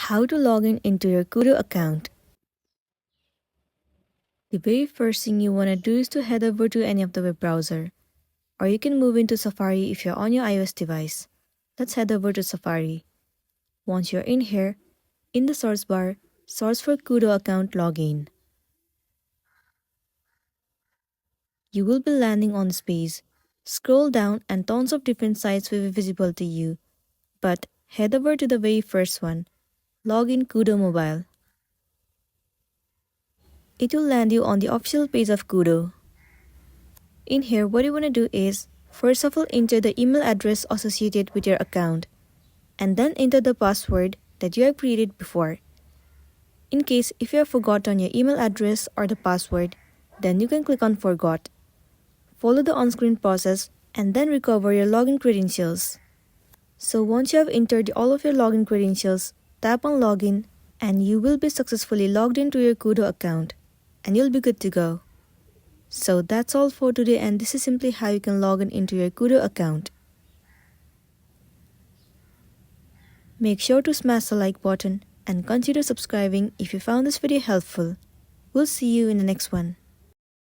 How to log in into your Koodo account. The very first thing you want to do is to head over to any of the web browser, or you can move into Safari if you're on your iOS device. Let's head over to Safari. Once you're in here, in the source bar, search for Koodo account login. You will be landing on this page. Scroll down and tons of different sites will be visible to you, but head over to the very first one, Login Koodo Mobile. It will land you on the official page of Koodo. In here, what you want to do is, first of all, enter the email address associated with your account, and then enter the password that you have created before. In case if you have forgotten your email address or the password, then you can click on Forgot. Follow the on-screen process and then recover your login credentials. So once you have entered all of your login credentials, tap on Login and you will be successfully logged into your Koodo account, and you'll be good to go. So that's all for today, and this is simply how you can log in into your Koodo account. Make sure to smash the like button and consider subscribing if you found this video helpful. We'll see you in the next one.